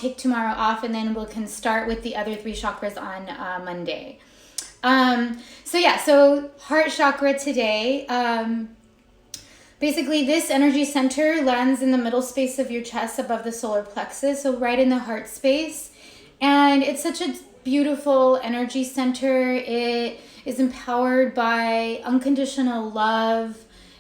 take tomorrow off, and then we can start with the other 3 chakras on Monday. So heart chakra today. Basically, this energy center lands in the middle space of your chest above the solar plexus, so right in the heart space. And it's such a beautiful energy center. It is empowered by unconditional love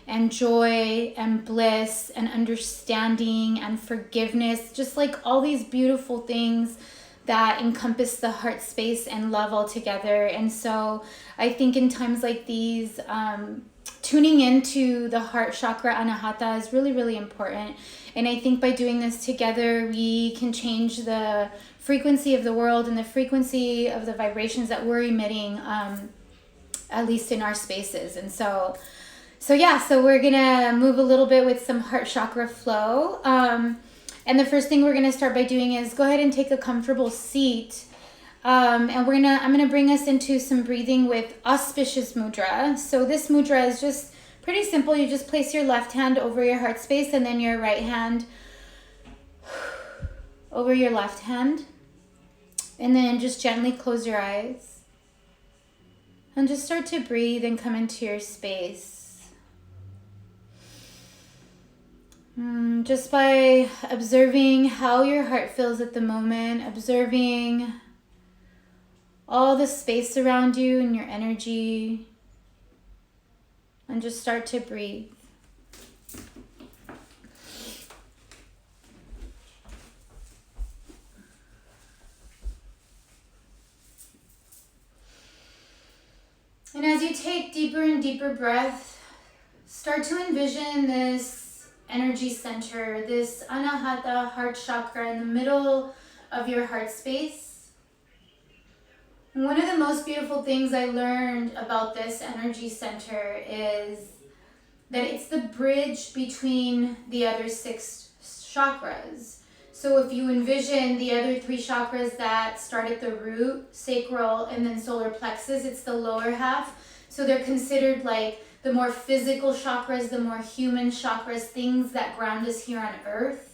and joy and bliss and understanding and forgiveness, just like all these beautiful things that encompass the heart space and love all together. And so I think in times like these, tuning into the heart chakra Anahata is really, really important. And I think by doing this together, we can change the frequency of the world and the frequency of the vibrations that we're emitting, at least in our spaces. And so we're gonna move a little bit with some heart chakra flow. And the first thing we're gonna start by doing is go ahead and take a comfortable seat. And I'm gonna bring us into some breathing with auspicious mudra. So this mudra is just pretty simple. You just place your left hand over your heart space and then your right hand over your left hand. And then just gently close your eyes. And just start to breathe and come into your space. Just by observing how your heart feels at the moment, observing all the space around you and your energy, and just start to breathe. And as you take deeper and deeper breath, start to envision this energy center, this Anahata heart chakra in the middle of your heart space. And one of the most beautiful things I learned about this energy center is that it's the bridge between the other 6 chakras. So if you envision the other 3 chakras that start at the root, sacral, and then solar plexus, it's the lower half. So they're considered like the more physical chakras, the more human chakras, things that ground us here on earth.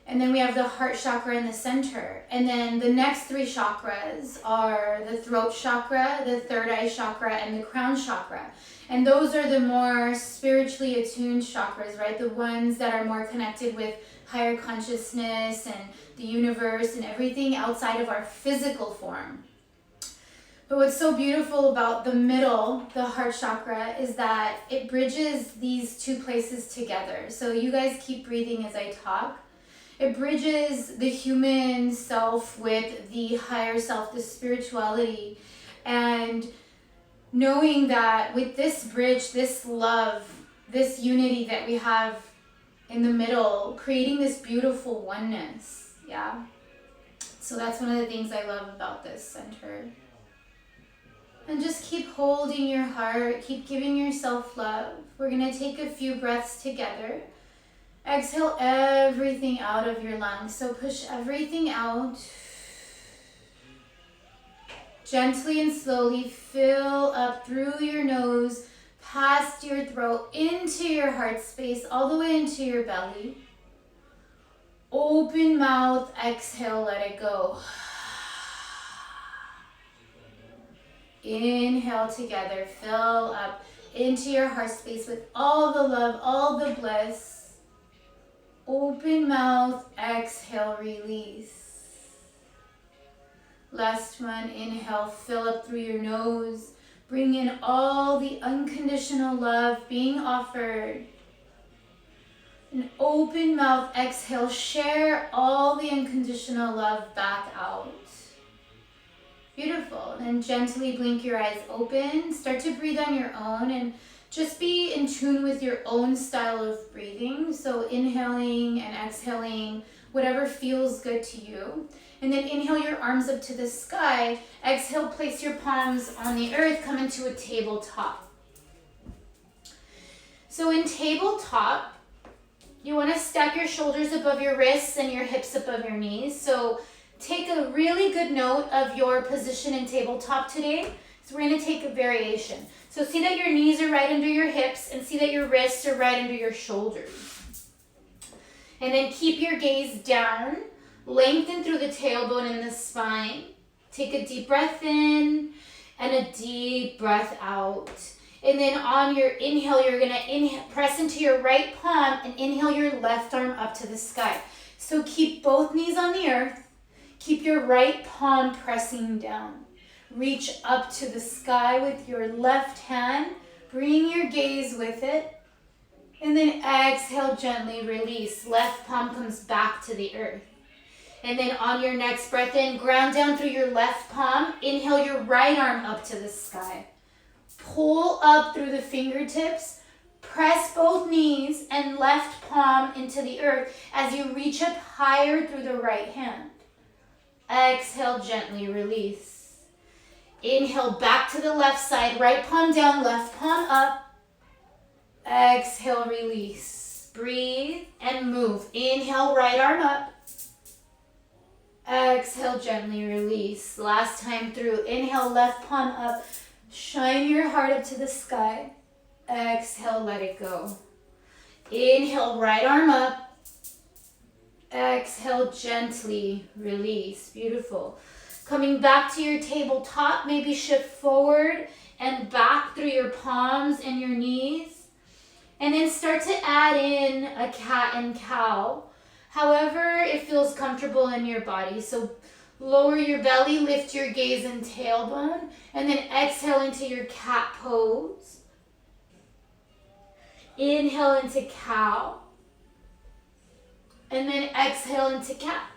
And then we have the heart chakra in the center. And then the next 3 chakras are the throat chakra, the third eye chakra, and the crown chakra. And those are the more spiritually attuned chakras, right? The ones that are more connected with higher consciousness and the universe and everything outside of our physical form. But what's so beautiful about the middle, the heart chakra, is that it bridges these 2 places together. So you guys keep breathing as I talk. It bridges the human self with the higher self, the spirituality. And knowing that with this bridge, this love, this unity that we have in the middle, creating this beautiful oneness, yeah? So that's one of the things I love about this center. And just keep holding your heart, keep giving yourself love. We're gonna take a few breaths together. Exhale everything out of your lungs. So push everything out. Gently and slowly fill up through your nose, past your throat, into your heart space, all the way into your belly. Open mouth, exhale, let it go. Inhale together, fill up into your heart space with all the love, all the bliss. Open mouth, exhale, release. Last one, inhale, fill up through your nose. Bring in all the unconditional love being offered. An open mouth, exhale, share all the unconditional love back out. Beautiful. And gently blink your eyes open. Start to breathe on your own and just be in tune with your own style of breathing. So inhaling and exhaling, whatever feels good to you. And then inhale your arms up to the sky. Exhale, place your palms on the earth, come into a tabletop. So in tabletop, you want to stack your shoulders above your wrists and your hips above your knees. So take a really good note of your position in tabletop today. So we're going to take a variation. So see that your knees are right under your hips and see that your wrists are right under your shoulders. And then keep your gaze down. Lengthen through the tailbone and the spine. Take a deep breath in and a deep breath out. And then on your inhale, you're going to press into your right palm and inhale your left arm up to the sky. So keep both knees on the earth. Keep your right palm pressing down. Reach up to the sky with your left hand. Bring your gaze with it. And then exhale, gently release. Left palm comes back to the earth. And then on your next breath in, ground down through your left palm. Inhale your right arm up to the sky. Pull up through the fingertips. Press both knees and left palm into the earth as you reach up higher through the right hand. Exhale, gently release. Inhale back to the left side. Right palm down, left palm up. Exhale, release. Breathe and move. Inhale, right arm up. Exhale, gently release. Last time through. Inhale, left palm up. Shine your heart up to the sky. Exhale, let it go. Inhale, right arm up. Exhale, gently release. Beautiful. Coming back to your tabletop, maybe shift forward and back through your palms and your knees. And then start to add in a cat and cow. However it feels comfortable in your body. So lower your belly, lift your gaze and tailbone, and then exhale into your cat pose. Inhale into cow. And then exhale into cat.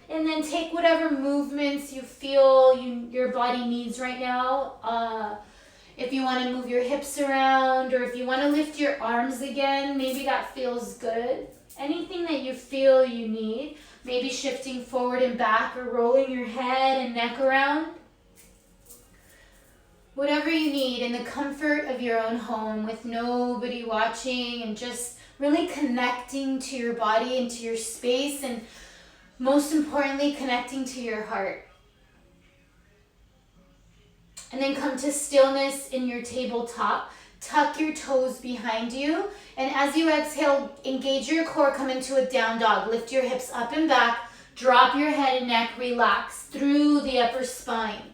And then take whatever movements you feel your body needs right now. If you want to move your hips around, or if you want to lift your arms again, maybe that feels good. Anything that you feel you need. Maybe shifting forward and back, or rolling your head and neck around. Whatever you need in the comfort of your own home with nobody watching, and just really connecting to your body and to your space, and most importantly, connecting to your heart. And then come to stillness in your tabletop. Tuck your toes behind you. And as you exhale, engage your core, come into a down dog. Lift your hips up and back. Drop your head and neck, relax through the upper spine.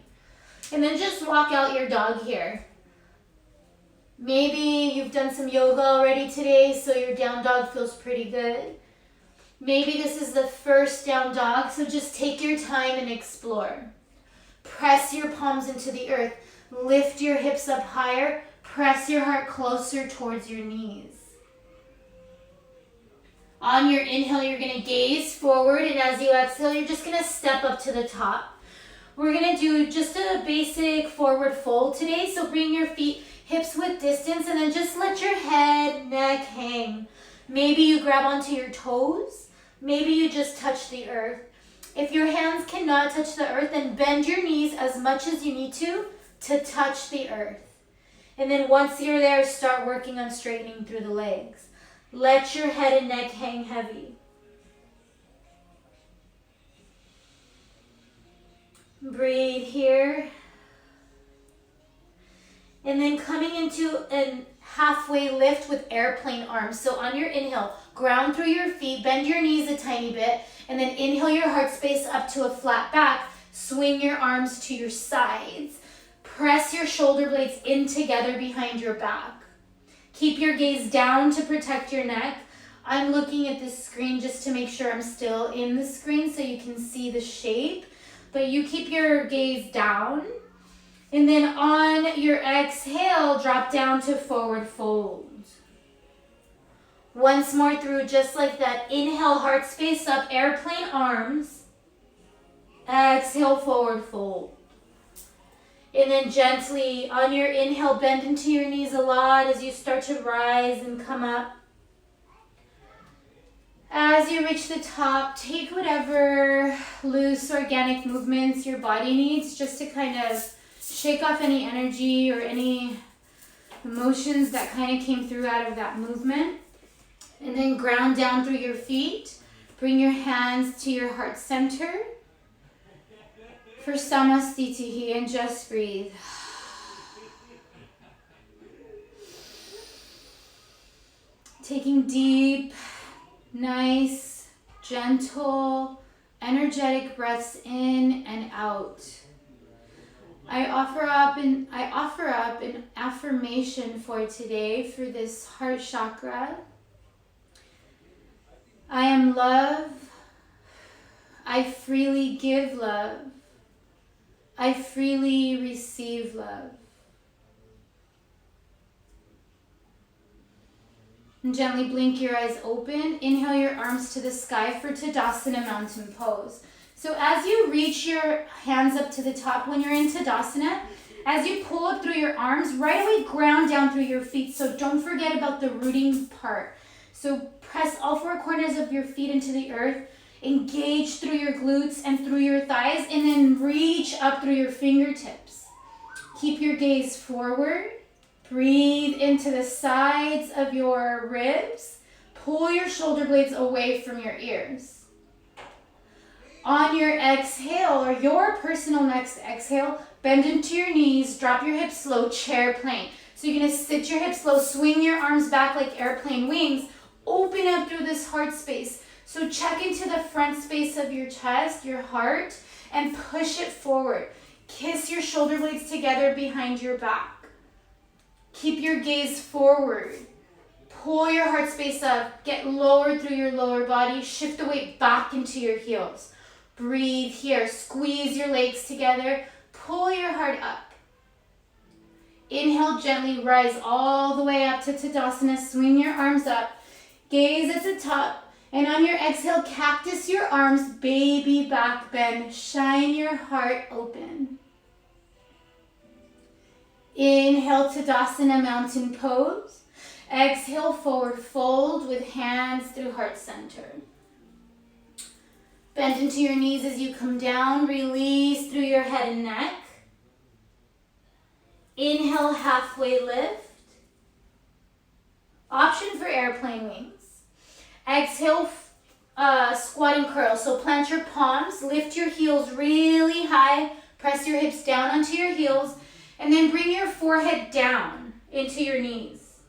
And then just walk out your dog here. Maybe you've done some yoga already today, so your down dog feels pretty good. Maybe this is the first down dog, so just take your time and explore. Press your palms into the earth. Lift your hips up higher. Press your heart closer towards your knees. On your inhale, you're going to gaze forward, and as you exhale, you're just going to step up to the top. We're going to do just a basic forward fold today, so bring your feet hips width distance, and then just let your head, neck hang. Maybe you grab onto your toes. Maybe you just touch the earth. If your hands cannot touch the earth, then bend your knees as much as you need to touch the earth. And then once you're there, start working on straightening through the legs. Let your head and neck hang heavy. Breathe here. And then coming into a halfway lift with airplane arms. So on your inhale, ground through your feet, bend your knees a tiny bit, and then inhale your heart space up to a flat back. Swing your arms to your sides. Press your shoulder blades in together behind your back. Keep your gaze down to protect your neck. I'm looking at this screen just to make sure I'm still in the screen so you can see the shape. But you keep your gaze down. And then on your exhale, drop down to forward fold. Once more through, just like that. Inhale, heart space up, airplane arms. Exhale, forward fold. And then gently, on your inhale, bend into your knees a lot as you start to rise and come up. As you reach the top, take whatever loose, organic movements your body needs just to kind of shake off any energy or any emotions that kind of came through out of that movement. And then ground down through your feet. Bring your hands to your heart center for Samastitihi, and just breathe. Taking deep, nice, gentle, energetic breaths in and out. I offer up an affirmation for today for this heart chakra. I am love. I freely give love. I freely receive love. And gently blink your eyes open. Inhale your arms to the sky for Tadasana Mountain Pose. So as you reach your hands up to the top when you're in Tadasana, as you pull up through your arms, right away ground down through your feet. So don't forget about the rooting part. So press all four corners of your feet into the earth. Engage through your glutes and through your thighs, and then reach up through your fingertips. Keep your gaze forward. Breathe into the sides of your ribs. Pull your shoulder blades away from your ears. On your exhale, or your personal next exhale, bend into your knees, drop your hips low, chair plane. So you're gonna sit your hips low, swing your arms back like airplane wings, open up through this heart space. So check into the front space of your chest, your heart, and push it forward. Kiss your shoulder blades together behind your back. Keep your gaze forward. Pull your heart space up. Get lower through your lower body. Shift the weight back into your heels. Breathe here. Squeeze your legs together. Pull your heart up. Inhale, gently rise all the way up to Tadasana. Swing your arms up. Gaze at the top. And on your exhale, cactus your arms, baby back bend. Shine your heart open. Inhale, Tadasana Mountain Pose. Exhale, forward fold with hands through heart center. Bend into your knees as you come down. Release through your head and neck. Inhale, halfway lift. Option for airplane wings. Exhale, squat and curl. So plant your palms, lift your heels really high, press your hips down onto your heels, and then bring your forehead down into your knees.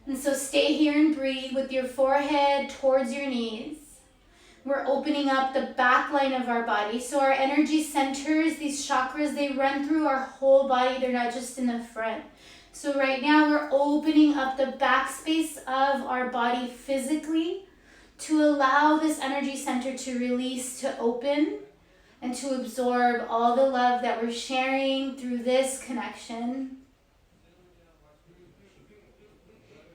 And so stay here and breathe with your forehead towards your knees. We're opening up the back line of our body. So our energy centers, these chakras, they run through our whole body. They're not just in the front. So right now we're opening up the back space of our body physically to allow this energy center to release, to open, and to absorb all the love that we're sharing through this connection.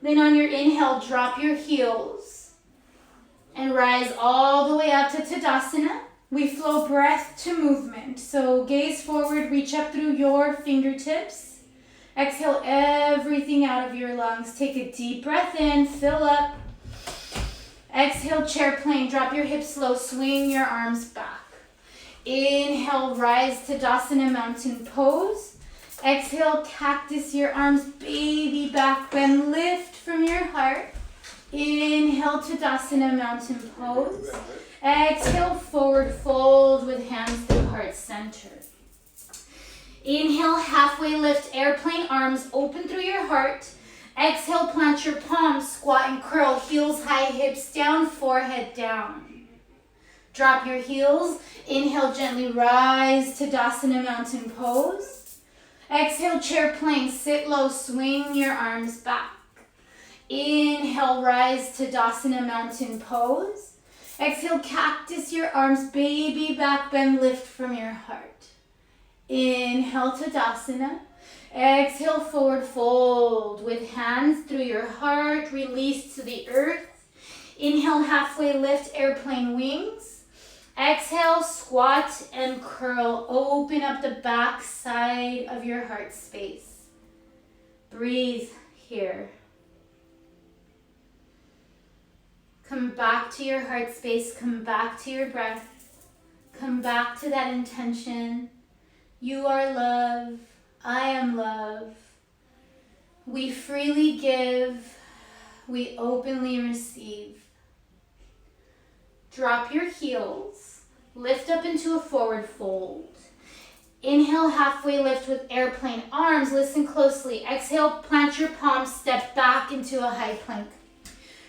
Then on your inhale, drop your heels and rise all the way up to Tadasana. We flow breath to movement. So gaze forward, reach up through your fingertips. Exhale everything out of your lungs. Take a deep breath in, fill up. Exhale, chair plane. Drop your hips low, swing your arms back. Inhale, rise to Tadasana Mountain Pose. Exhale, cactus your arms, baby back bend, lift from your heart. Inhale, Tadasana Mountain Pose. Exhale, forward fold with hands through heart center. Inhale, halfway lift, airplane arms, open through your heart. Exhale, plant your palms, squat and curl, heels high, hips down, forehead down. Drop your heels. Inhale, gently rise to Tadasana Mountain Pose. Exhale, chair plank, sit low, swing your arms back. Inhale, rise to Tadasana Mountain Pose. Exhale, cactus your arms, baby back bend, lift from your heart. Inhale, Tadasana. Exhale, forward fold with hands through your heart, release to the earth. Inhale, halfway lift, airplane wings. Exhale, squat and curl. Open up the back side of your heart space. Breathe here. Come back to your heart space. Come back to your breath. Come back to that intention. You are love. I am love. We freely give. We openly receive. Drop your heels. Lift up into a forward fold. Inhale, halfway lift with airplane arms. Listen closely. Exhale, plant your palms, step back into a high plank.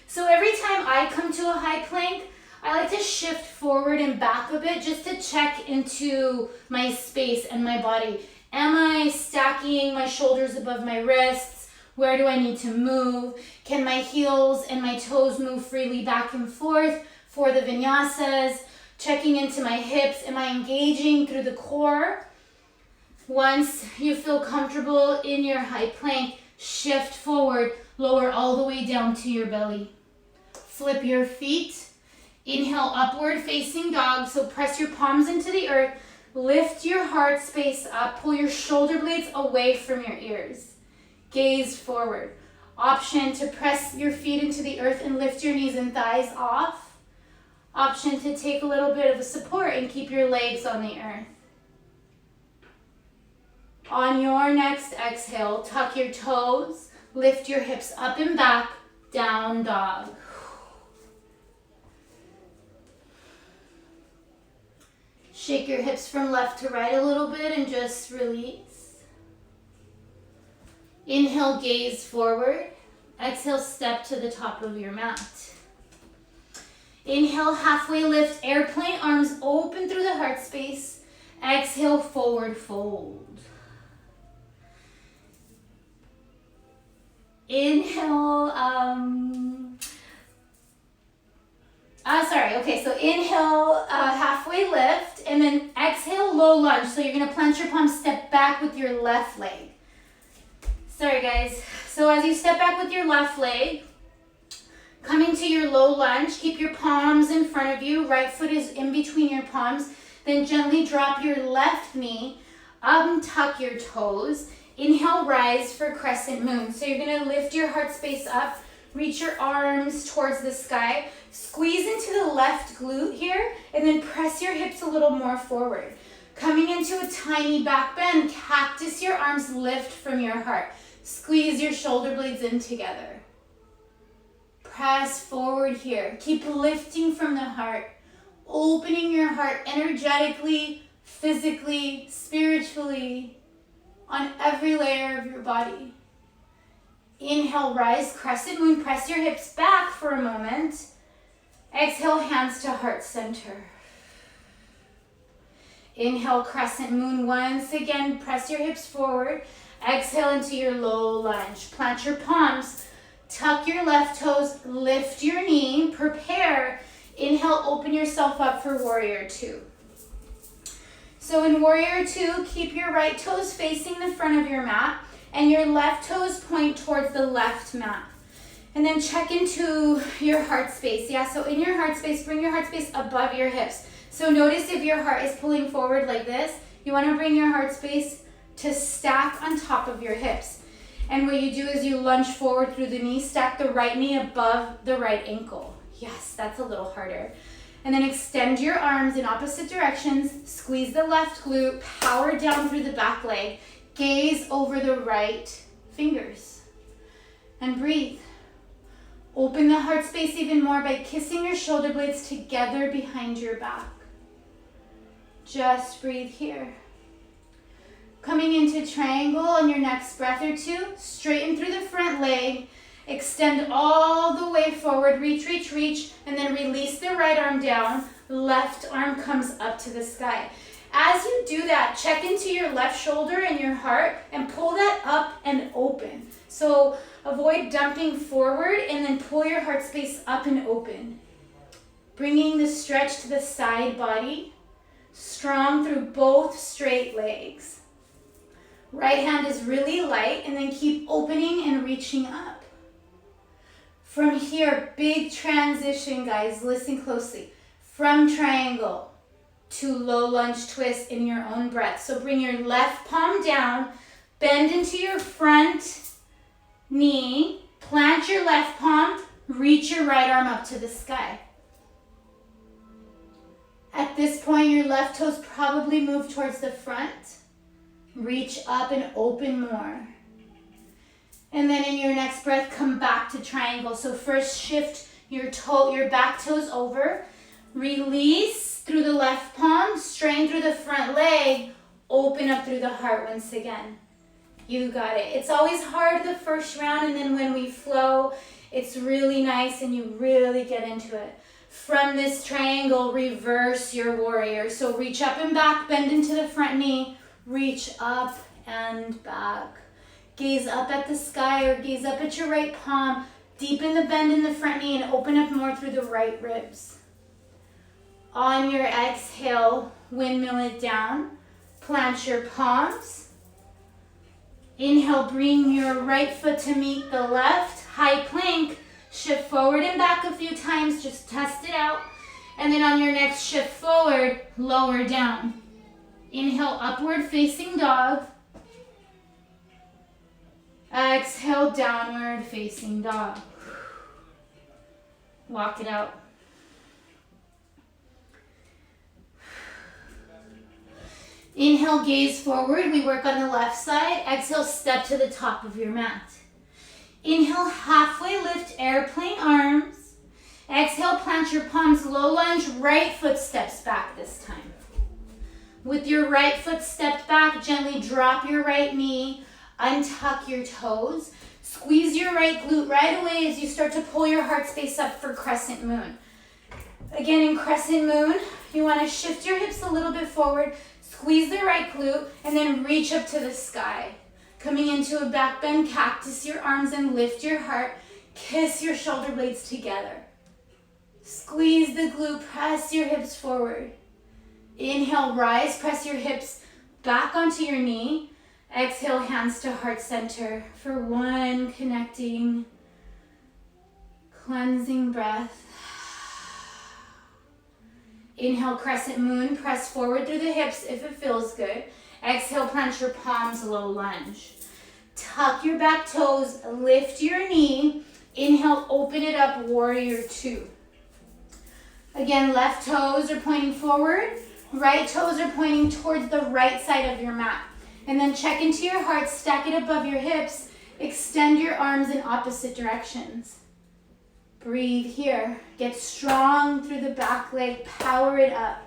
So every time I come to a high plank, I like to shift forward and back a bit just to check into my space and my body. Am I stacking my shoulders above my wrists? Where do I need to move? Can my heels and my toes move freely back and forth for the vinyasas? Checking into my hips. Am I engaging through the core? Once you feel comfortable in your high plank, shift forward, lower all the way down to your belly. Flip your feet. Inhale, upward facing dog. So press your palms into the earth. Lift your heart space up. Pull your shoulder blades away from your ears. Gaze forward. Option to press your feet into the earth and lift your knees and thighs off. Option to take a little bit of a support and keep your legs on the earth. On your next exhale, tuck your toes, lift your hips up and back, down dog. Shake your hips from left to right a little bit and just release. Inhale, gaze forward. Exhale, step to the top of your mat. Inhale, halfway lift, airplane, arms open through the heart space. Exhale, forward fold. Inhale, so inhale, halfway lift, and then exhale, low lunge. So you're gonna plant your palms, step back with your left leg. Sorry guys. So as you step back with your left leg, coming to your low lunge, keep your palms in front of you, right foot is in between your palms, then gently drop your left knee, untuck your toes. Inhale, rise for crescent moon. So you're gonna lift your heart space up, reach your arms towards the sky, squeeze into the left glute here, and then press your hips a little more forward. Coming into a tiny back bend, cactus your arms, lift from your heart. Squeeze your shoulder blades in together. Press forward here. Keep lifting from the heart, opening your heart energetically, physically, spiritually, on every layer of your body. Inhale, rise, crescent moon. Press your hips back for a moment. Exhale, hands to heart center. Inhale, crescent moon. Once again, press your hips forward. Exhale into your low lunge. Plant your palms. Tuck your left toes. Lift your knee. Prepare. Inhale, open yourself up for warrior two. So in warrior two, keep your right toes facing the front of your mat and your left toes point towards the left mat. And then check into your heart space. Yeah, so in your heart space, bring your heart space above your hips. So notice if your heart is pulling forward like this, you want to bring your heart space to stack on top of your hips. And what you do is you lunge forward through the knee, stack the right knee above the right ankle. Yes, that's a little harder. And then extend your arms in opposite directions, squeeze the left glute, power down through the back leg, gaze over the right fingers, and breathe. Open the heart space even more by kissing your shoulder blades together behind your back. Just breathe here. Coming into triangle on your next breath or two, straighten through the front leg, extend all the way forward, reach, reach, reach, and then release the right arm down, left arm comes up to the sky. As you do that, check into your left shoulder and your heart and pull that up and open. So avoid dumping forward and then pull your heart space up and open. Bringing the stretch to the side body, strong through both straight legs. Right hand is really light and then keep opening and reaching up. From here, big transition, guys, listen closely. From triangle to low lunge twist in your own breath. So bring your left palm down, bend into your front knee, plant your left palm, reach your right arm up to the sky. At this point, your left toes probably move towards the front. Reach up and open more. And then in your next breath, come back to triangle. So first shift your back toes over. Release through the left palm, strain through the front leg, open up through the heart once again. You got it. It's always hard the first round, and then when we flow, it's really nice and you really get into it. From this triangle, reverse your warrior. So reach up and back, bend into the front knee, reach up and back. Gaze up at the sky or gaze up at your right palm. Deepen the bend in the front knee and open up more through the right ribs. On your exhale, windmill it down. Plant your palms. Inhale, bring your right foot to meet the left. High plank. Shift forward and back a few times. Just test it out. And then on your next shift forward, lower down. Inhale, upward facing dog. Exhale, downward facing dog. Walk it out. Inhale, gaze forward. We work on the left side. Exhale, step to the top of your mat. Inhale, halfway lift, airplane arms. Exhale, plant your palms, low lunge, right foot steps back this time. With your right foot stepped back, gently drop your right knee, untuck your toes. Squeeze your right glute right away as you start to pull your heart space up for crescent moon. Again, in crescent moon, you want to shift your hips a little bit forward, squeeze the right glute, and then reach up to the sky. Coming into a back bend, cactus your arms and lift your heart. Kiss your shoulder blades together. Squeeze the glute, press your hips forward. Inhale, rise, press your hips back onto your knee. Exhale, hands to heart center for one connecting, cleansing breath. Inhale, crescent moon, press forward through the hips if it feels good. Exhale, plant your palms, low lunge. Tuck your back toes, lift your knee. Inhale, open it up, warrior two. Again, left toes are pointing forward. Right toes are pointing towards the right side of your mat. And then check into your heart, stack it above your hips. Extend your arms in opposite directions. Breathe here. Get strong through the back leg. Power it up.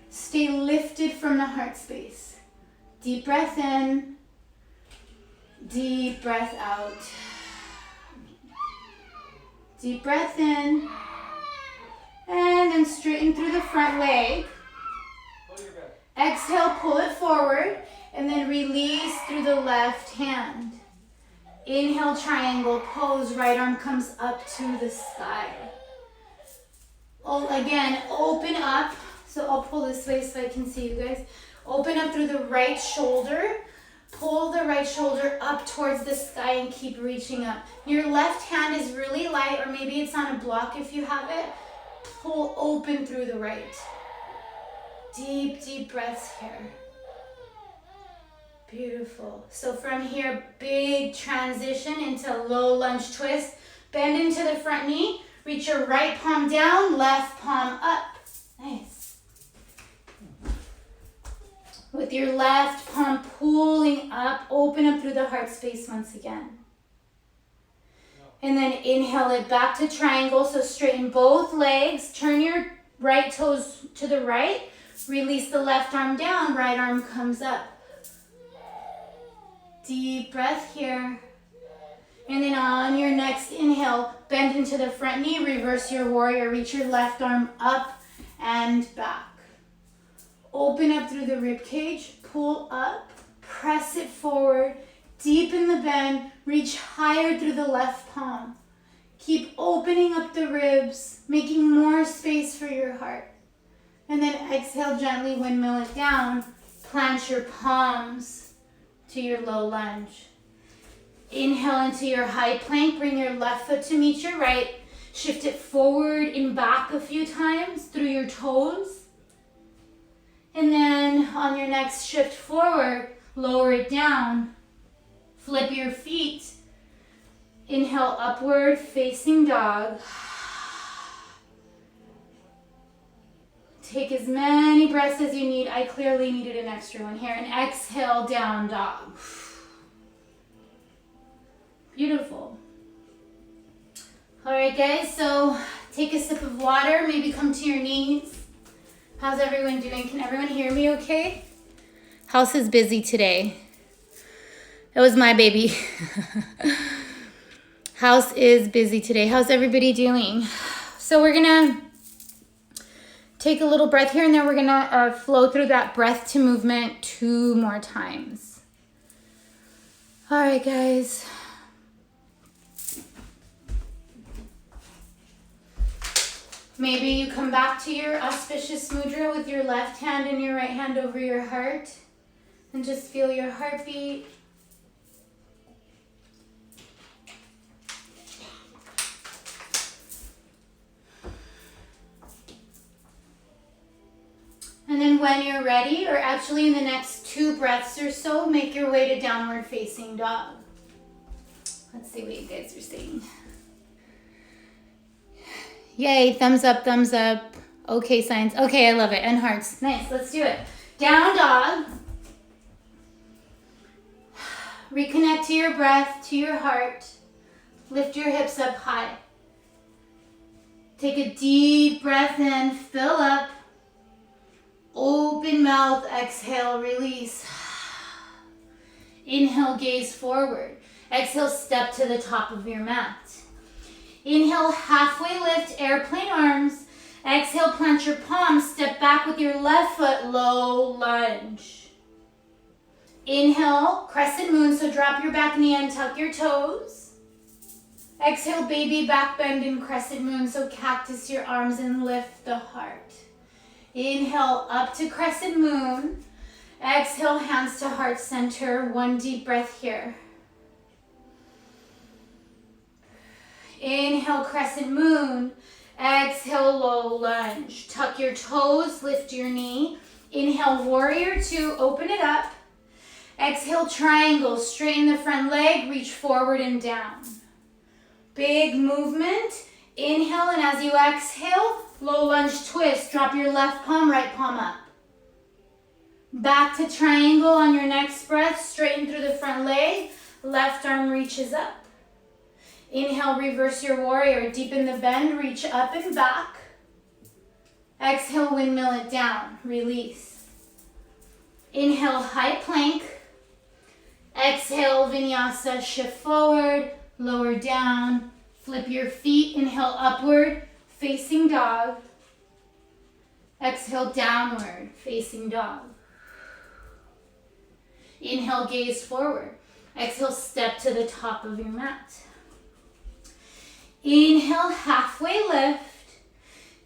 Stay lifted from the heart space. Deep breath in. Deep breath out. Deep breath in. And then straighten through the front leg. Exhale, pull it forward. And then release through the left hand. Inhale, triangle pose. Right arm comes up to the sky. Oh, again, open up. So I'll pull this way so I can see you guys. Open up through the right shoulder. Pull the right shoulder up towards the sky and keep reaching up. Your left hand is really light, or maybe it's on a block if you have it. Pull open through the right. Deep, deep breaths here. Beautiful. So from here, big transition into low lunge twist. Bend into the front knee. Reach your right palm down, left palm up. Nice. With your left palm pulling up, open up through the heart space once again. And then inhale it back to triangle. So straighten both legs. Turn your right toes to the right. Release the left arm down. Right arm comes up. Deep breath here. And then on your next inhale, bend into the front knee, reverse your warrior. Reach your left arm up and back. Open up through the rib cage, pull up, press it forward, deepen the bend, reach higher through the left palm. Keep opening up the ribs, making more space for your heart. And then exhale, gently windmill it down. Plant your palms to your low lunge. Inhale into your high plank. Bring your left foot to meet your right. Shift it forward and back a few times through your toes. And then on your next shift forward, lower it down. Flip your feet. Inhale, upward facing dog. Take as many breaths as you need. I clearly needed an extra one here. And exhale, down dog. Beautiful. All right, guys, so take a sip of water. Maybe come to your knees. How's everyone doing? Can everyone hear me okay? House is busy today. It was my baby. House is busy today. How's everybody doing? So we're gonna Take a little breath here, and then we're gonna flow through that breath to movement 2 more times. All right, guys. Maybe you come back to your auspicious mudra with your left hand and your right hand over your heart, and just feel your heartbeat. And then when you're ready, or actually in the next 2 breaths or so, make your way to downward facing dog. Let's see what you guys are saying. Yay, thumbs up, thumbs up. Okay signs. Okay, I love it. And hearts. Nice, let's do it. Down dog. Reconnect to your breath, to your heart. Lift your hips up high. Take a deep breath in, fill up. Open mouth, exhale, release. Inhale, gaze forward. Exhale, step to the top of your mat. Inhale, halfway lift, airplane arms. Exhale, plant your palms, step back with your left foot, low lunge. Inhale, crescent moon, so drop your back knee and tuck your toes. Exhale, baby back bend in crescent moon, so cactus your arms and lift the heart. Inhale, up to crescent moon. Exhale, hands to heart center. 1 deep breath here. Inhale, crescent moon. Exhale, low lunge. Tuck your toes, lift your knee. Inhale, warrior 2, open it up. Exhale, triangle, straighten the front leg, reach forward and down. Big movement. Inhale, and as you exhale, low lunge twist. Drop your left palm, right palm up. Back to triangle on your next breath. Straighten through the front leg. Left arm reaches up. Inhale, reverse your warrior. Deepen the bend, reach up and back. Exhale, windmill it down. Release. Inhale, high plank. Exhale, vinyasa, shift forward, lower down. Flip your feet. Inhale, upward, facing dog. Exhale, downward, facing dog. Inhale, gaze forward. Exhale, step to the top of your mat. Inhale, halfway lift.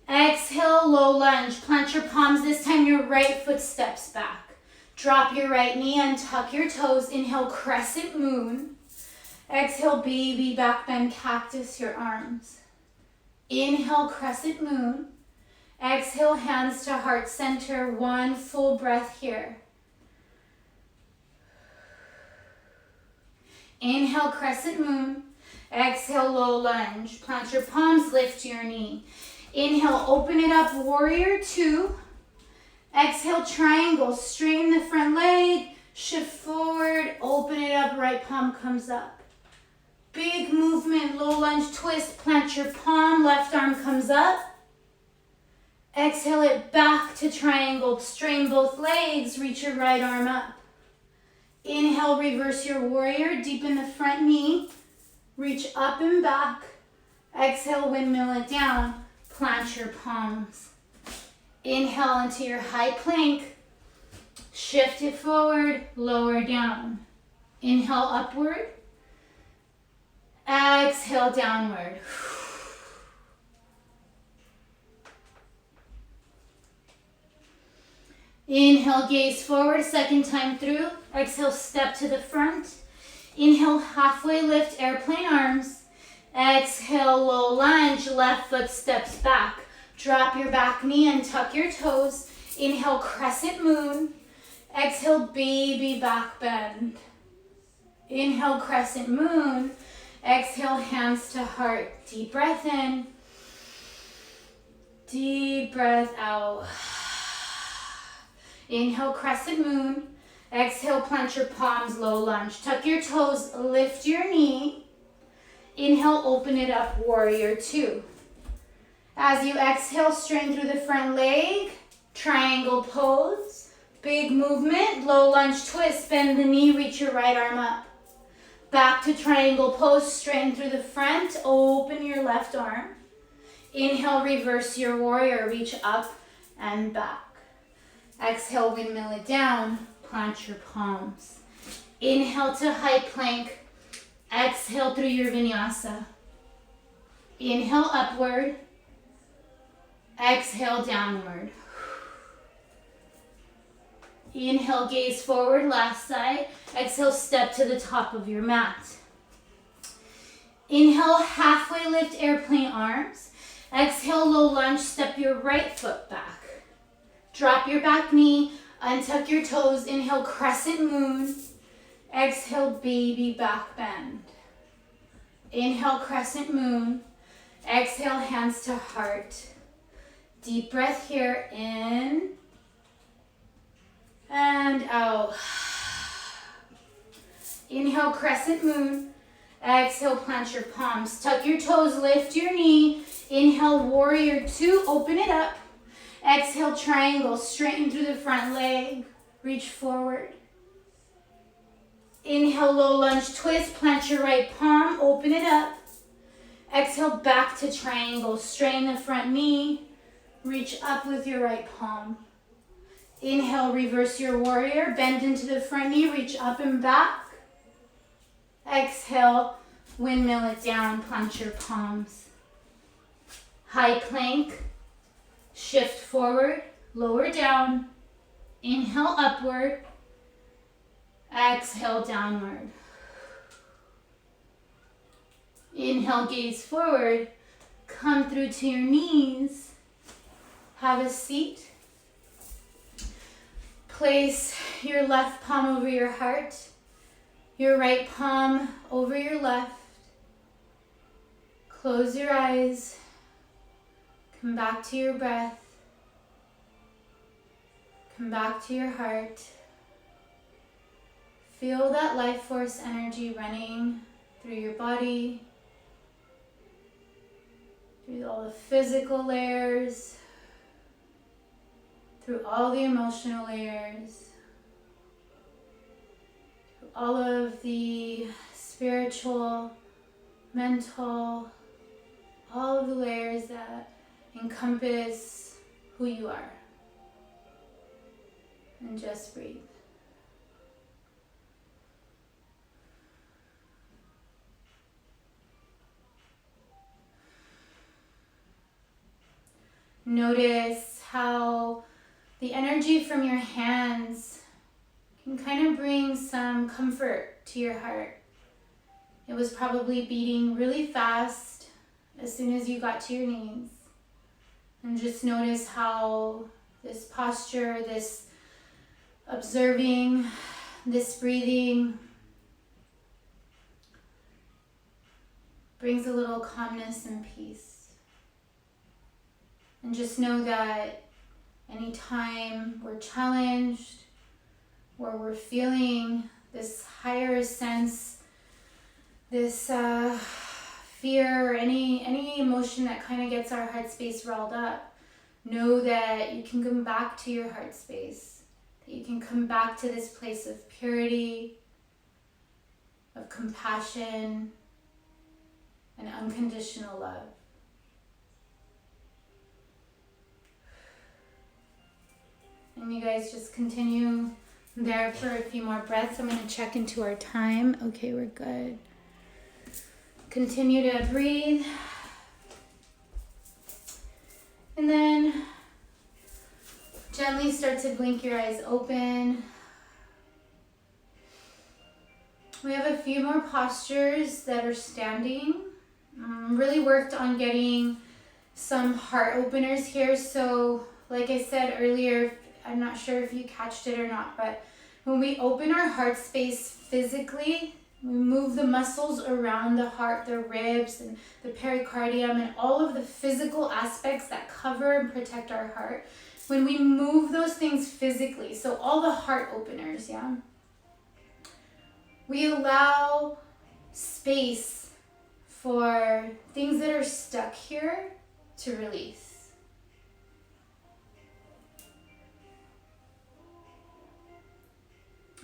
Exhale, low lunge. Plant your palms. This time your right foot steps back. Drop your right knee and tuck your toes. Inhale, crescent moon. Exhale, baby back bend, cactus your arms. Inhale, crescent moon. Exhale, hands to heart center. 1 full breath here. Inhale, crescent moon. Exhale, low lunge. Plant your palms, lift your knee. Inhale, open it up, warrior 2. Exhale, triangle, straighten the front leg, shift forward, open it up, right palm comes up. Big movement, low lunge twist, plant your palm, left arm comes up. Exhale it back to triangle, strain both legs, reach your right arm up. Inhale, reverse your warrior, deepen the front knee, reach up and back. Exhale, windmill it down, plant your palms. Inhale into your high plank, shift it forward, lower down. Inhale, upward. Exhale, downward. Inhale, gaze forward, second time through. Exhale, step to the front. Inhale, halfway lift, airplane arms. Exhale, low lunge, left foot steps back. Drop your back knee and tuck your toes. Inhale, crescent moon. Exhale, baby back bend. Inhale, crescent moon. Exhale, hands to heart. Deep breath in. Deep breath out. Inhale, crescent moon. Exhale, plant your palms, low lunge. Tuck your toes, lift your knee. Inhale, open it up, warrior 2. As you exhale, straighten through the front leg, triangle pose. Big movement, low lunge twist, bend the knee, reach your right arm up. Back to triangle pose, straighten through the front, open your left arm. Inhale, reverse your warrior, reach up and back. Exhale, windmill it down, plant your palms. Inhale to high plank. Exhale through your vinyasa. Inhale upward. Exhale downward. Inhale, gaze forward, last side. Exhale, step to the top of your mat. Inhale, halfway lift, airplane arms. Exhale, low lunge, step your right foot back. Drop your back knee, untuck your toes. Inhale, crescent moon. Exhale, baby back bend. Inhale, crescent moon. Exhale, hands to heart. Deep breath here, in and out. Inhale, crescent moon. Exhale, plant your palms. Tuck your toes, lift your knee. Inhale, warrior two, open it up. Exhale, triangle, straighten through the front leg. Reach forward. Inhale, low lunge twist, plant your right palm, open it up. Exhale, back to triangle, straighten the front knee. Reach up with your right palm. Inhale, reverse your warrior, bend into the front knee, reach up and back. Exhale, windmill it down, plant your palms. High plank, shift forward, lower down. Inhale, upward. Exhale, downward. Inhale, gaze forward. Come through to your knees. Have a seat. Place your left palm over your heart. Your right palm over your left. Close your eyes. Come back to your breath. Come back to your heart. Feel that life force energy running through your body, through all the physical layers, through all the emotional layers, through all of the spiritual, mental, all of the layers that encompass who you are. And just breathe. Notice how the energy from your hands can kind of bring some comfort to your heart. It was probably beating really fast as soon as you got to your knees. And just notice how this posture, this observing, this breathing brings a little calmness and peace. And just know that anytime we're challenged or we're feeling this higher sense, this fear, or any emotion that kind of gets our heart space riled up, know that you can come back to your heart space, that you can come back to this place of purity, of compassion, and unconditional love. And you guys just continue there for a few more breaths. I'm going to check into our time. Okay, we're good. Continue to breathe. And then gently start to blink your eyes open. We have a few more postures that are standing. Really worked on getting some heart openers here. So like I said earlier, I'm not sure if you catched it or not, but when we open our heart space physically, we move the muscles around the heart, the ribs and the pericardium and all of the physical aspects that cover and protect our heart. When we move those things physically, so all the heart openers, yeah, we allow space for things that are stuck here to release.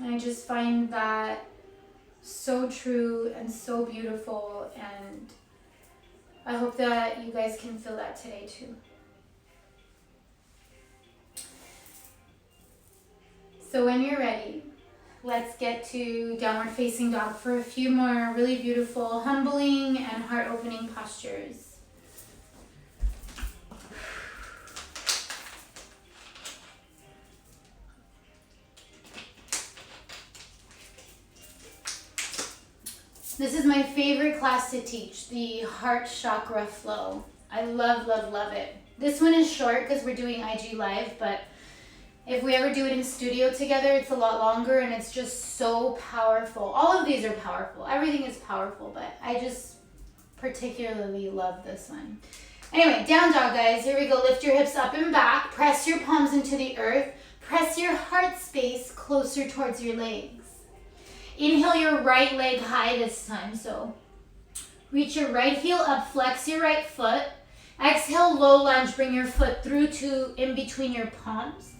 And I just find that so true and so beautiful, and I hope that you guys can feel that today too. So when you're ready, let's get to downward facing dog for a few more really beautiful, humbling and heart-opening postures. This is my favorite class to teach, the heart chakra flow. I love, love, love it. This one is short because we're doing IG live, but if we ever do it in studio together, it's a lot longer and it's just so powerful. All of these are powerful. Everything is powerful, but I just particularly love this one. Anyway, down dog, guys. Here we go. Lift your hips up and back. Press your palms into the earth. Press your heart space closer towards your legs. Inhale your right leg high this time. So reach your right heel up, flex your right foot. Exhale, low lunge. Bring your foot through to in between your palms.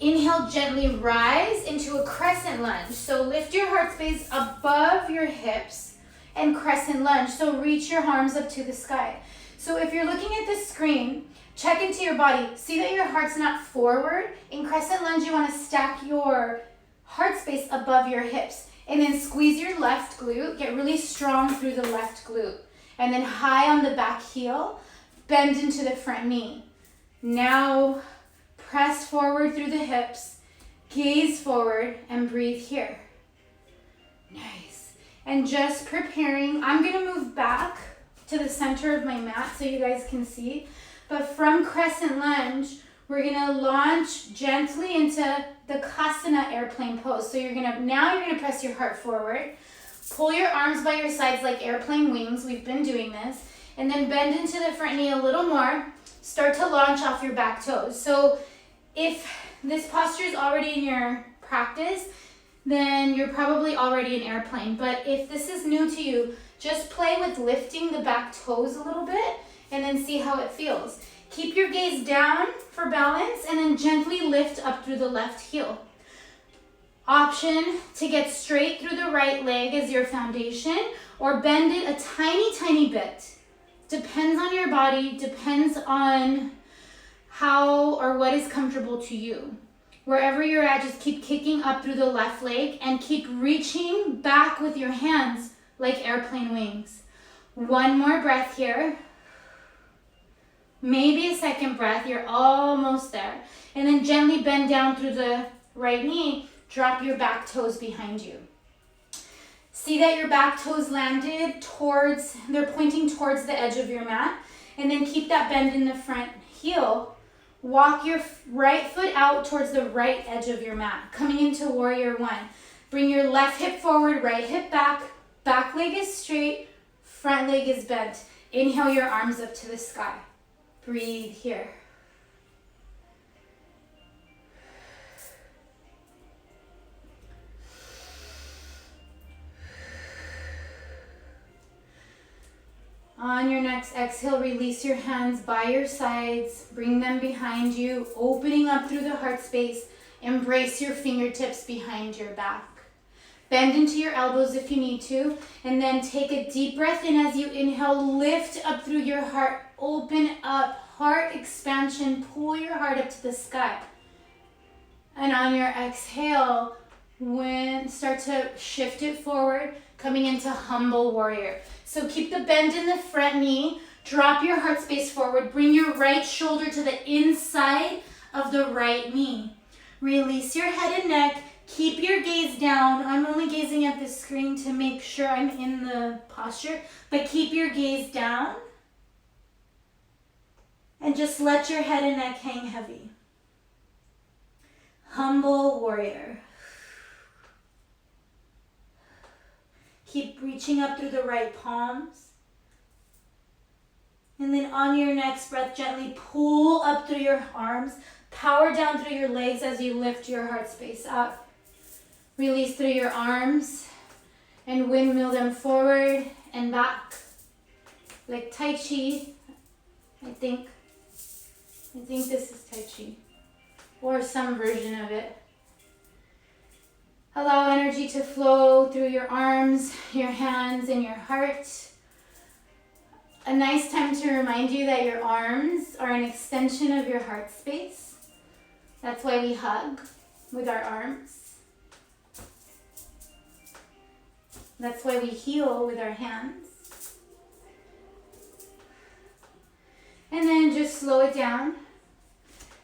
Inhale, gently rise into a crescent lunge. So lift your heart space above your hips and crescent lunge. So reach your arms up to the sky. So if you're looking at the screen, check into your body. See that your heart's not forward. In crescent lunge, you want to stack your heart space above your hips. And then squeeze your left glute. Get really strong through the left glute. And then high on the back heel. Bend into the front knee. Now press forward through the hips. Gaze forward and breathe here. Nice. And just preparing. I'm going to move back to the center of my mat so you guys can see. But from crescent lunge, we're going to launch gently into the Kasana airplane pose. So now you're going to press your heart forward. Pull your arms by your sides like airplane wings. We've been doing this. And then bend into the front knee a little more. Start to launch off your back toes. So if this posture is already in your practice, then you're probably already an airplane. But if this is new to you, just play with lifting the back toes a little bit and then see how it feels. Keep your gaze down for balance and then gently lift up through the left heel. Option to get straight through the right leg as your foundation or bend it a tiny, tiny bit. Depends on your body, depends on how or what is comfortable to you. Wherever you're at, just keep kicking up through the left leg and keep reaching back with your hands like airplane wings. One more breath here. Maybe a second breath, you're almost there. And then gently bend down through the right knee, drop your back toes behind you. See that your back toes landed they're pointing towards the edge of your mat. And then keep that bend in the front heel. Walk your right foot out towards the right edge of your mat, coming into warrior one. Bring your left hip forward, right hip back. Back leg is straight, front leg is bent. Inhale your arms up to the sky. Breathe here. On your next exhale, release your hands by your sides. Bring them behind you, opening up through the heart space. Embrace your fingertips behind your back. Bend into your elbows if you need to. And then take a deep breath in as you inhale. Lift up through your heart. Open up. Heart expansion. Pull your heart up to the sky. And on your exhale, start to shift it forward, coming into humble warrior. So keep the bend in the front knee. Drop your heart space forward. Bring your right shoulder to the inside of the right knee. Release your head and neck. Keep your gaze down. I'm only gazing at the screen to make sure I'm in the posture, but keep your gaze down. And just let your head and neck hang heavy. Humble warrior. Keep reaching up through the right palms. And then on your next breath, gently pull up through your arms. Power down through your legs as you lift your heart space up. Release through your arms and windmill them forward and back. Like Tai Chi, I think this is Tai Chi. Or some version of it. Allow energy to flow through your arms, your hands, and your heart. A nice time to remind you that your arms are an extension of your heart space. That's why we hug. with our arms. That's why we heal with our hands. And then just slow it down.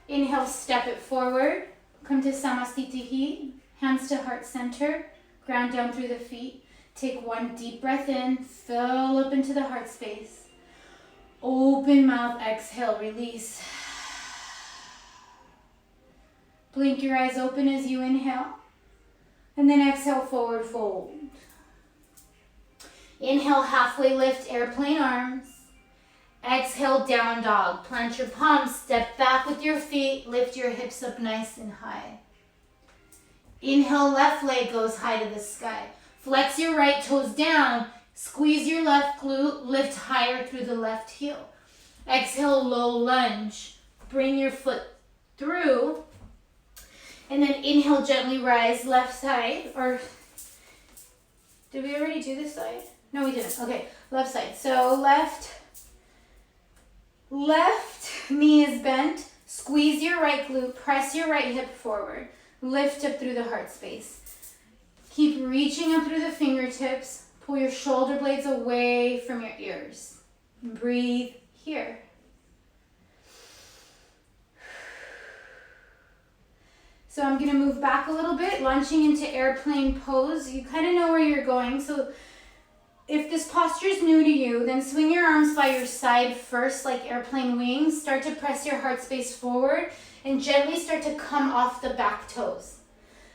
Inhale, step it forward. Come to Samastitihi, hands to heart center. Ground down through the feet. Take one deep breath in. Fill up into the heart space. Open mouth, exhale, release. Blink your eyes open as you inhale. And then exhale, forward fold. Inhale, halfway lift, airplane arms. Exhale, down dog. Plant your palms, step back with your feet, lift your hips up nice and high. Inhale, left leg goes high to the sky. Flex your right toes down, squeeze your left glute, lift higher through the left heel. Exhale, low lunge. Bring your foot through. And then inhale, gently rise, left side, or did we already do this side? No, we didn't. Okay, left side. So left knee is bent. Squeeze your right glute, press your right hip forward. Lift up through the heart space. Keep reaching up through the fingertips. Pull your shoulder blades away from your ears. Breathe here. So I'm going to move back a little bit, launching into airplane pose. You kind of know where you're going. So if this posture is new to you, then swing your arms by your side first, like airplane wings. Start to press your heart space forward and gently start to come off the back toes.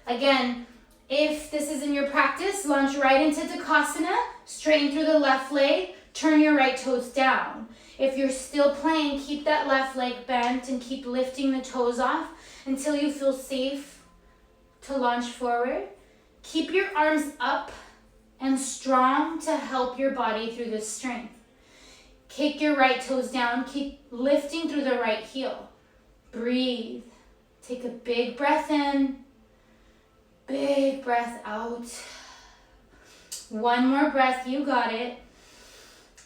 Again, if this is in your practice, launch right into Takasana, straighten through the left leg, turn your right toes down. If you're still playing, keep that left leg bent and keep lifting the toes off until you feel safe to launch forward. Keep your arms up and strong to help your body through this strength. Kick your right toes down, keep lifting through the right heel. Breathe. Take a big breath in, big breath out. One more breath, you got it.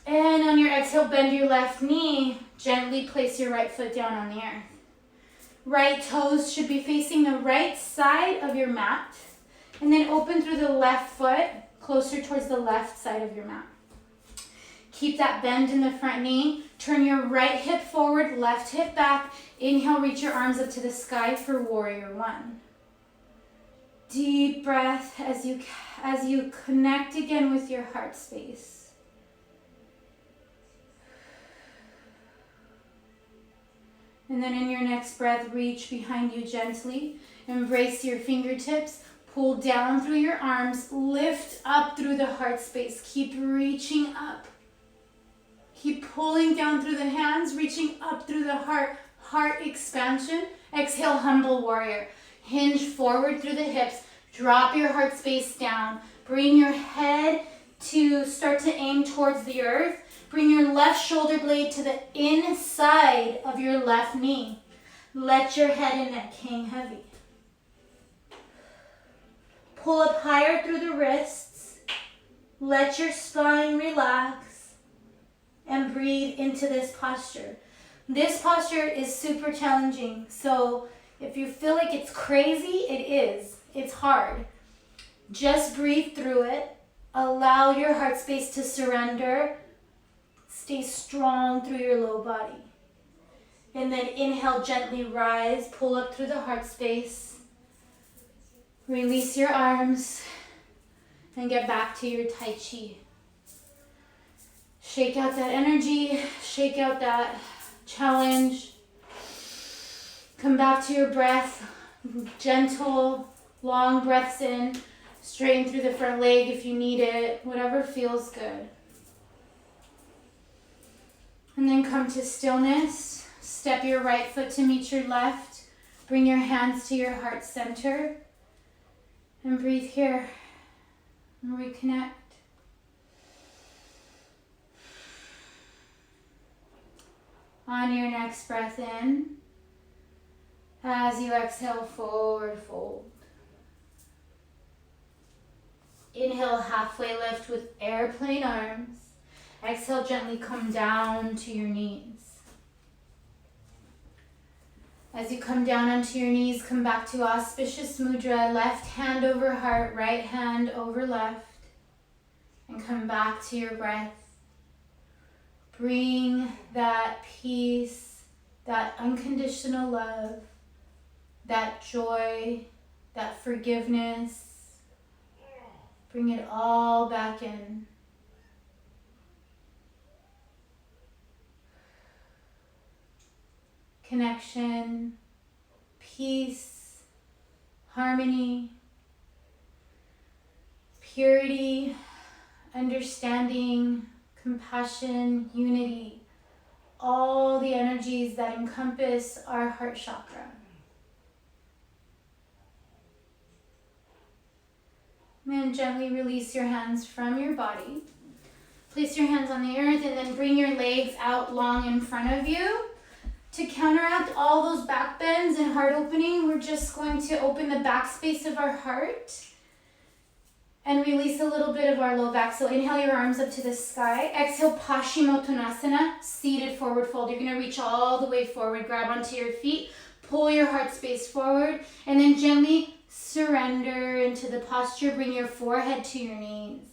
And on your exhale, bend your left knee. Gently place your right foot down on the earth. Right toes should be facing the right side of your mat. And then open through the left foot, closer towards the left side of your mat. Keep that bend in the front knee. Turn your right hip forward, left hip back. Inhale, reach your arms up to the sky for warrior one. Deep breath as you connect again with your heart space. And then in your next breath, reach behind you gently. Embrace your fingertips. Pull down through your arms. Lift up through the heart space. Keep reaching up. Keep pulling down through the hands, reaching up through the heart. Heart expansion. Exhale, humble warrior. Hinge forward through the hips. Drop your heart space down. Bring your head to start to aim towards the earth. Bring your left shoulder blade to the inside of your left knee. Let your head and neck hang heavy. Pull up higher through the wrists. Let your spine relax. And breathe into this posture. This posture is super challenging. So if you feel like it's crazy, it is. It's hard. Just breathe through it. Allow your heart space to surrender. Stay strong through your low body. And then inhale, gently rise. Pull up through the heart space. Release your arms. And get back to your Tai Chi. Shake out that energy. Shake out that challenge. Come back to your breath. Gentle, long breaths in. Straighten through the front leg if you need it. Whatever feels good. And then come to stillness. Step your right foot to meet your left. Bring your hands to your heart center. And breathe here. And reconnect. On your next breath in, as you exhale, forward fold. Inhale, halfway lift with airplane arms. Exhale, gently come down to your knees. As you come down onto your knees, come back to auspicious mudra, left hand over heart, right hand over left, and come back to your breath. Bring that peace, that unconditional love, that joy, that forgiveness. Bring it all back in. Connection, peace, harmony, purity, understanding, compassion, unity. All the energies that encompass our heart chakra. And then gently release your hands from your body. Place your hands on the earth and then bring your legs out long in front of you. To counteract all those back bends and heart opening, we're just going to open the back space of our heart and release a little bit of our low back. So inhale your arms up to the sky. Exhale, Paschimottanasana, seated forward fold. You're going to reach all the way forward. Grab onto your feet. Pull your heart space forward. And then gently surrender into the posture. Bring your forehead to your knees.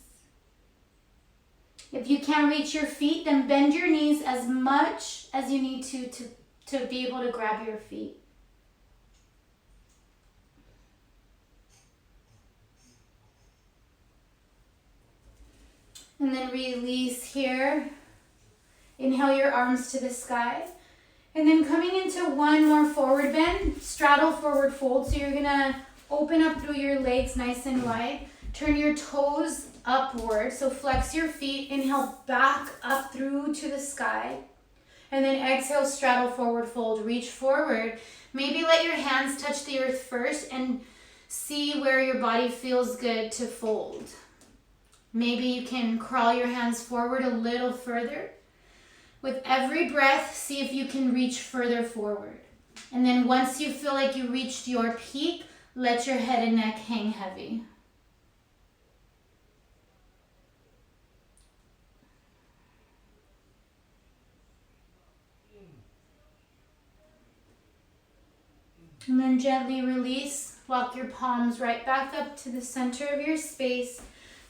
If you can't reach your feet, then bend your knees as much as you need to be able to grab your feet. And then release here. Inhale your arms to the sky. And then coming into one more forward bend, straddle forward fold. So you're gonna open up through your legs nice and wide. Turn your toes upward. So flex your feet. Inhale back up through to the sky. And then exhale, straddle forward fold. Reach forward. Maybe let your hands touch the earth first and see where your body feels good to fold. Maybe you can crawl your hands forward a little further. With every breath, see if you can reach further forward. And then once you feel like you reached your peak, let your head and neck hang heavy. And then gently release. Walk your palms right back up to the center of your space.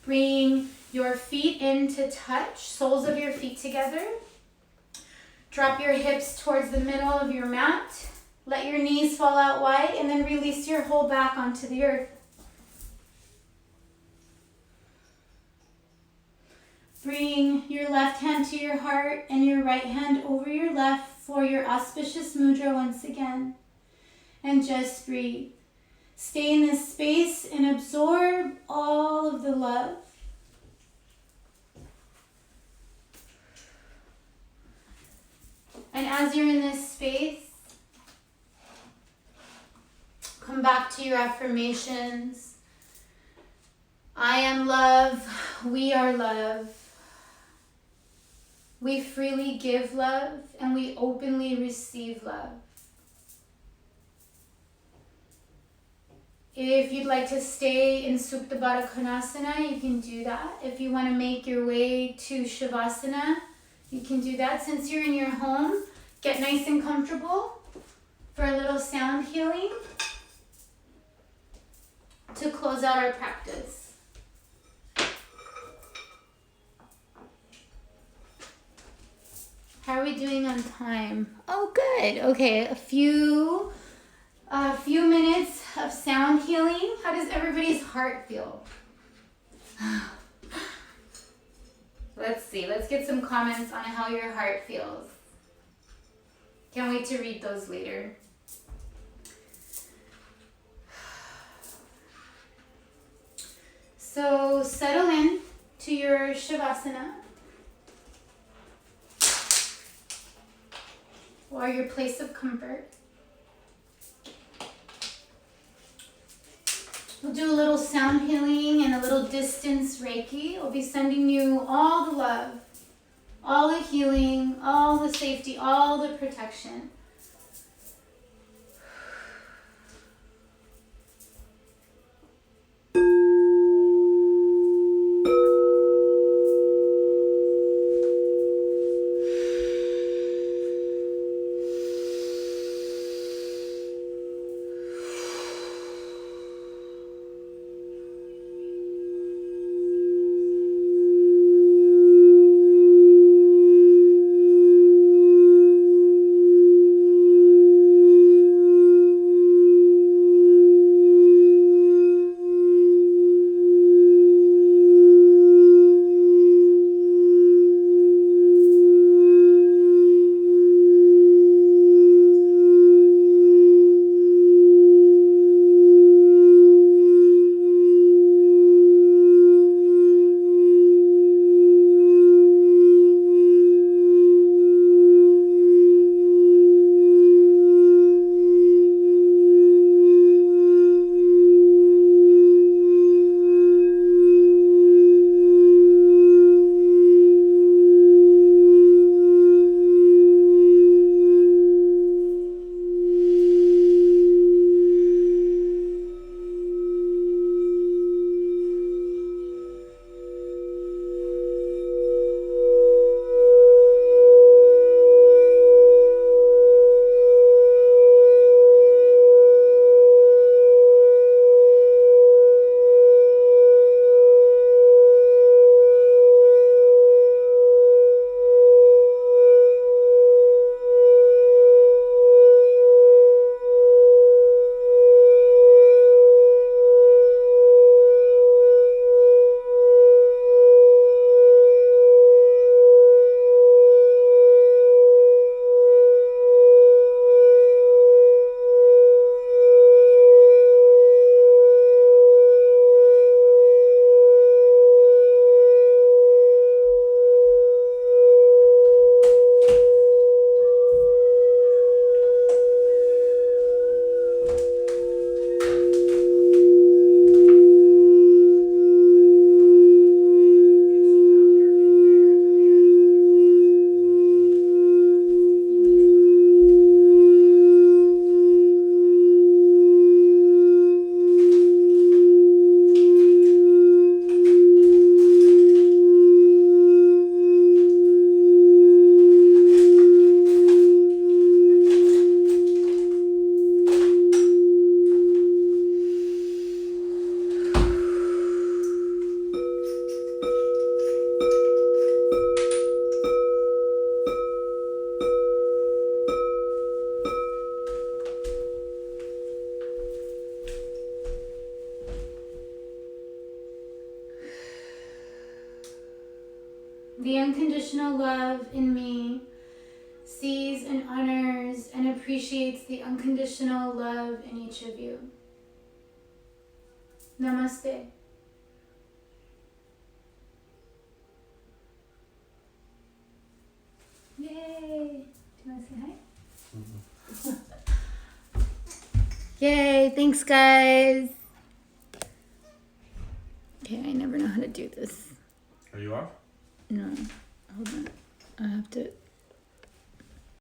Bring your feet in to touch, soles of your feet together. Drop your hips towards the middle of your mat. Let your knees fall out wide and then release your whole back onto the earth. Bring your left hand to your heart and your right hand over your left for your auspicious mudra once again. And just breathe. Stay in this space and absorb all of the love. And as you're in this space, come back to your affirmations. I am love. We are love. We freely give love and we openly receive love. If you'd like to stay in Supta Baddha Konasana, you can do that. If you want to make your way to Shavasana, you can do that. Since you're in your home, get nice and comfortable for a little sound healing to close out our practice. How are we doing on time? Oh, good. Okay, a few minutes of sound healing. How does everybody's heart feel? Let's see. Let's get some comments on how your heart feels. Can't wait to read those later. So settle in to your Shavasana or your place of comfort. We'll do a little sound healing and a little distance Reiki. We'll be sending you all the love, all the healing, all the safety, all the protection. The unconditional love in me sees and honors and appreciates the unconditional love in each of you. Namaste. Yay! Do you want to say hi? Yay! Thanks, guys. Okay, I never know how to do this. Are you off? No, hold on. I have to